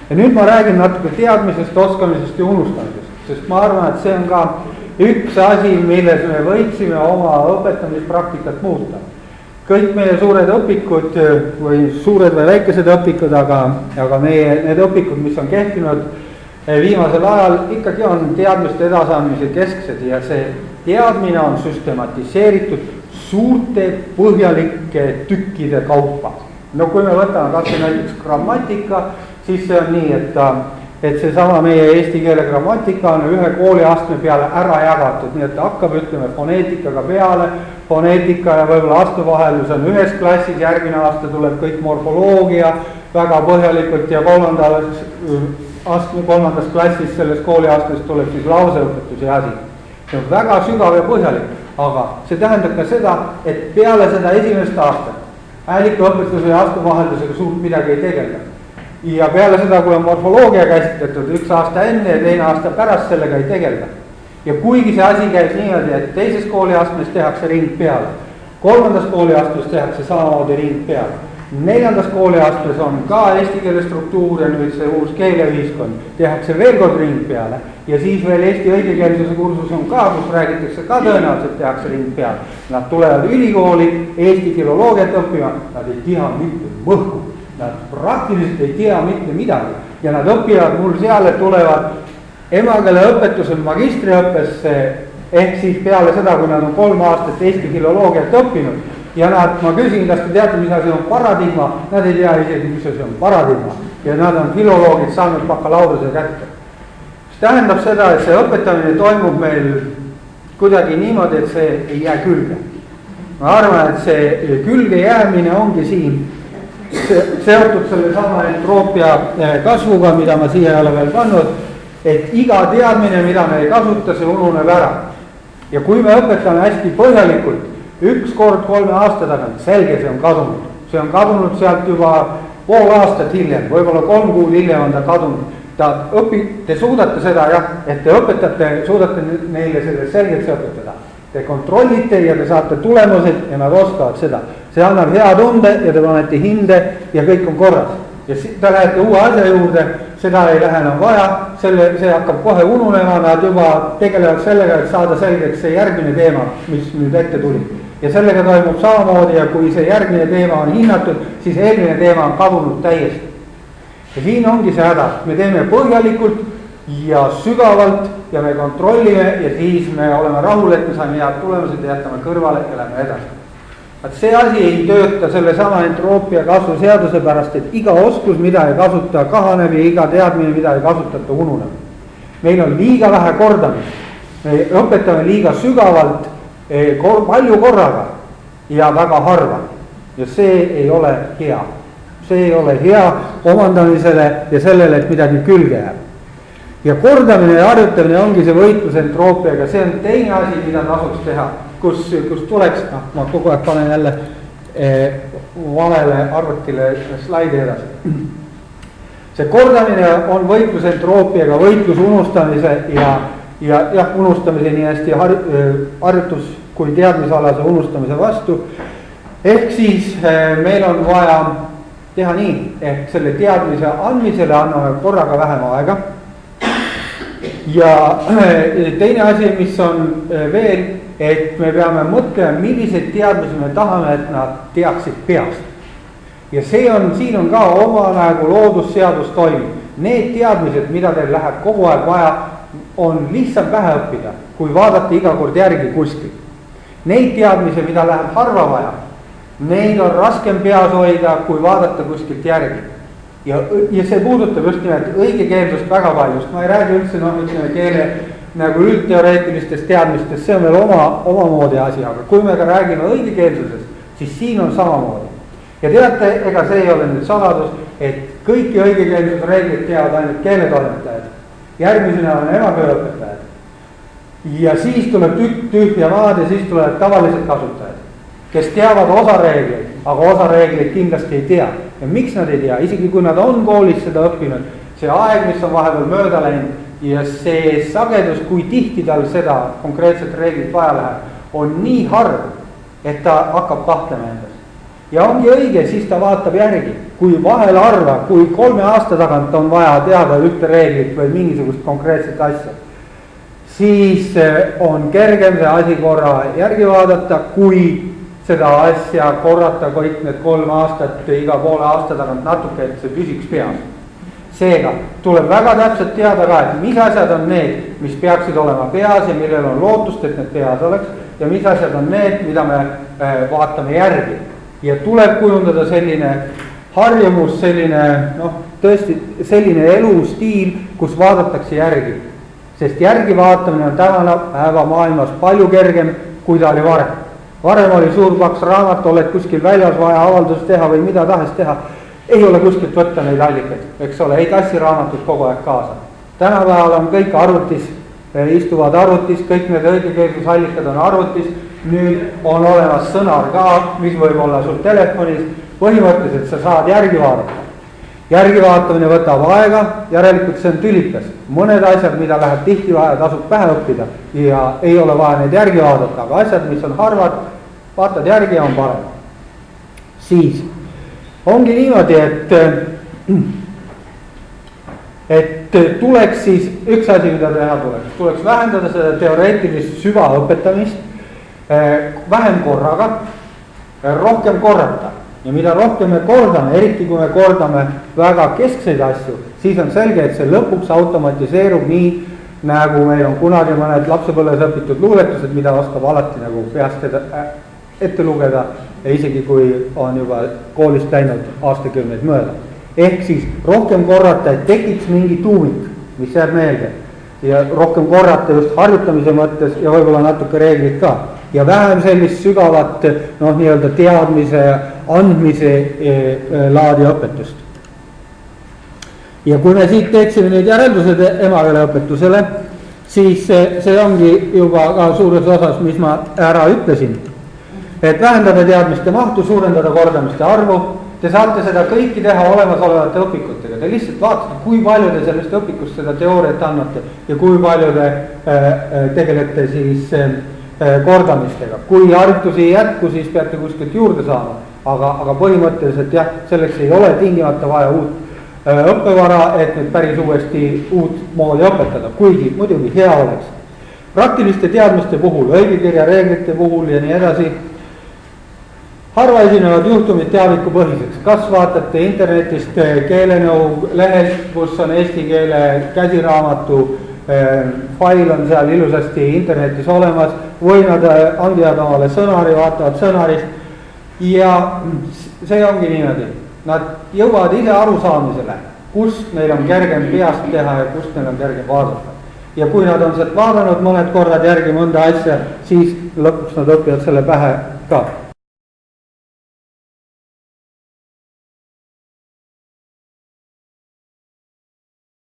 Ja nüüd ma räägin natuke teadmisest, oskamisest ja unustamisest, sest ma arvan, et see on ka üks asi, milles me võiksime oma õpetamispraktikat muuta. Kõik meie suured õpikud või suured või väikesed õpikud, aga meie need õpikud, mis on kehtinud viimasel ajal, ikkagi on teadmiste edasandmise kesksed ja see teadmine on süstematiseeritud suurte põhjalike tükkide kaupa. No kui me võtame kas näiteks grammatika, siis see on nii, et see sama meie eesti keele grammatika on ühe kooliastme peale ära jagatud, nii et hakkab, ütleme, foneetikaga peale, foneetika ja võib-olla astmevahelus on ühes klassis, järgmine aasta tuleb kõik morfoloogia väga põhjalikult ja kolmandas klassis selles kooliastmes tuleb siis lauseõpetuse asi. See on väga sügav ja põhjalik, aga see tähendab ka seda, et peale seda esimest aastat häälikuõpetuse ja astmevaheldusega suurt midagi ei tegelda. Ja peale seda, kui on morfoloogia käsitletud üks aasta enne ja teine aasta pärast, sellega ei tegelda. Ja kuigi see asi käib niimoodi, et teises kooliastmes tehakse ring peale, kolmandas kooliastmes tehakse samamoodi ring peale, neljandas kooliastmes on ka eesti keele struktuur ja nüüd see uus keeleühiskond, tehakse veel kord ring peale ja siis veel eesti õigekeelsuse kursus on ka, kus räägitakse ka tõenäoliselt tehakse ring peale. Nad tulevad ülikooli eesti filoloogiat õppima, nad ei tea mitte mõhku. Nad praktiliselt ei tea mitte midagi ja nad õpivad mul seal, et tulevad emakeele õpetuse magistriõppesse ehk siis peale seda, kui nad on 3 aastat eesti filoloogiat õppinud ja ma küsin, kas te teate, mis asi on paradigma, nad ei tea isegi, mis asi on paradigma ja nad on filoloogid saanud bakalaureuse kätte. See tähendab seda, et see õpetamine toimub meil kuidagi niimoodi, et see ei jää külge. Ma arvan, et see külge jäämine ongi siin seotud selle sama entroopia kasvuga, mida ma siia ei ole veel pannud, et iga teadmine, mida me ei kasuta, see ununeb ära. Ja kui me õpetame hästi põhjalikult üks kord 3 aasta tagant, selge, see on kadunud. See on kadunud sealt juba pool aastat hiljem, võib-olla 3 kuud hiljem on ta kadunud. Te suudate seda, jah, et te õpetate, suudate neile selle selgelt õpetada. Te kontrollite ja te saate tulemused ja nad oskavad seda. See annab hea tunde ja te panete hinde ja kõik on korras. Ja te lähete uue asja juurde, seda ei lähe enam vaja, see hakkab kohe ununema, nad juba tegelevad sellega, et saada selgeks see järgmine teema, mis nüüd ette tuli. Ja sellega toimub samamoodi ja kui see järgmine teema on hinnatud, siis eelmine teema on kadunud täiesti. Ja siin ongi see häda, me teeme põhjalikult ja sügavalt ja me kontrollime ja siis me oleme rahul, et me saime head tulemused ja jätame kõrvale ja lähme edasi. See asi ei tööta selle sama entroopia kasvu seaduse pärast, et iga oskus, mida ei kasuta, kahaneb ja iga teadmine, mida ei kasutata, ununeb. Meil on liiga vähe kordamist, me õpetame liiga sügavalt, palju korraga ja väga harva ja see ei ole hea. See ei ole hea omandamisele ja sellele, et midagi külge jääb. Ja kordamine ja harjutamine ongi see võitlus entroopiaga, see on teine asi, mida tasuks teha, kus tuleks, ma kogu aeg panen jälle valele arvutile slaidi edasi. See kordamine on võitlus entroopiaga, võitlus unustamise ja unustamise nii hästi harjutus kui teadmisalase unustamise vastu. Ehk siis meil on vaja teha nii, ehk selle teadmise andmisele anname korraga vähem aega. Ja teine asi, mis on veel, et me peame mõtlema, millised teadmisi me tahame, et nad teaksid peast. Ja siin on ka oma nagu loodusseadus toimib. Need teadmised, mida teil läheb kogu aeg vaja, on lihtsalt vähe õppida, kui vaadata iga kord järgi kuskil. Neid teadmisi, mida läheb harva vaja, neid on raskem peas hoida, kui vaadata kuskilt järgi. Ja see puudutab just nimelt õigekeelsust väga paljust. Ma ei räägi üldse keele nagu üldteoreetilistest teadmistest, see on veel omamoodi asi, aga kui me ka räägime õigekeelsusest, siis siin on samamoodi. Ja teate, ega see ei ole nüüd saladus, et kõiki õigekeelsusreeglid teavad ainult keeletoimetajad. Järgmisena on emakeeleõpetajad. Ja siis tuleb tühja maad ja siis tulevad tavalised kasutajad, kes teavad osa reegleid, aga osa reegleid kindlasti ei tea. Ja miks nad ei tea? Isegi kui nad on koolis seda õppinud, see aeg, mis on vahepeal mööda läinud ja see sagedus, kui tihti tal seda konkreetset reeglit vaja läheb, on nii harv, et ta hakkab kahtlema endas. ja ongi õige, siis ta vaatab järgi, kui vahel harva, kui 3 aasta tagant on vaja teada ühte reeglit või mingisugust konkreetset asja, siis on kergem see asi korra järgi vaadata, kui seda asja korrata kõik need 3 aastat iga poole aasta tagant natuke, et see püsiks peas. Seega tuleb väga täpselt teada ka, et mis asjad on need, mis peaksid olema peas ja millel on lootust, et need peas oleks, ja mis asjad on need, mida me vaatame järgi. Ja tuleb kujundada selline harjumus, selline, tõesti selline elustiil, kus vaadatakse järgi. Sest järgi vaatamine on tänapäeva maailmas palju kergem, kui ta oli varem. Varem oli suur paks raamat, oled kuskil väljas vaja avaldust teha või mida tahes teha. Ei ole kuskilt võtta neid allikaid, eks ole, ei tassi raamatut kogu aeg kaasa. Tänapäeval on kõik arvutis, istuvad arvutis, kõik need õigekeelsusallikad on arvutis, nüüd on olemas sõnar ka, mis võib olla sul telefonis, põhimõtteliselt sa saad järgi vaadata. Järgi vaatamine võtab aega, järelikult see on tülikas. Mõned asjad, mida läheb tihti vaja, tasub pähe õppida ja ei ole vaja neid järgi vaadata, aga asjad, mis on harvad, vaatad järgi ja on parem. Siis ongi niimoodi, et tuleks siis üks asi, mida teha tuleks vähendada seda teoreetilist süvaõpetamist, vähem korraga, rohkem korrata. Ja mida rohkem me kordame, eriti kui me kordame väga keskseid asju, siis on selge, et see lõpuks automatiseerub nii, nagu meil on kunagi mõned lapsepõlves õpitud luuletused, mida oskab alati nagu peast ette lugeda, ja isegi kui on juba koolist läinud aastakümneid mööda. Ehk siis rohkem korrata, et tekiks mingi tuumik, mis jääb meelde. Ja rohkem korrata just harjutamise mõttes ja võib-olla natuke reeglid ka. Ja vähem sellist sügavat nii-öelda teadmise andmise laadi õpetust. Ja kui me siit teeksime nüüd järeldused emakeele õpetusele, siis see ongi juba ka suures osas, mis ma ära ütlesin. Et vähendada teadmiste mahtu, suurendada kordamiste arvu, te saate seda kõiki teha olemasolevate õpikutega. Te lihtsalt vaatate, kui palju te sellest õpikust seda teooriat annate ja kui palju te tegelete siis kordamistega. Kui harjutusi ei jätku, siis peate kuskilt juurde saama, aga põhimõtteliselt jah, selleks ei ole tingimata vaja uut õppevara, et nüüd päris uuesti uut moodi õpetada, kuigi muidugi hea oleks. Praktiliste teadmiste puhul, õigekirja reeglite puhul ja nii edasi, harva esinevad juhtumid teaviku põhiseks. Kas vaatate internetist keelenõu lehelt, kus on eesti keele käsiraamatu fail on seal ilusasti internetis olemas, või nad hangivad omale sõnari, vaatavad sõnarist ja see ongi niimoodi. Nad jõuavad ise arusaamisele, kus neil on kergem peast teha ja kus neil on kergem vaadata. Ja kui nad on sealt vaadanud mõned korrad järgi mõnda asja, siis lõpuks nad õpivad selle pähe ka.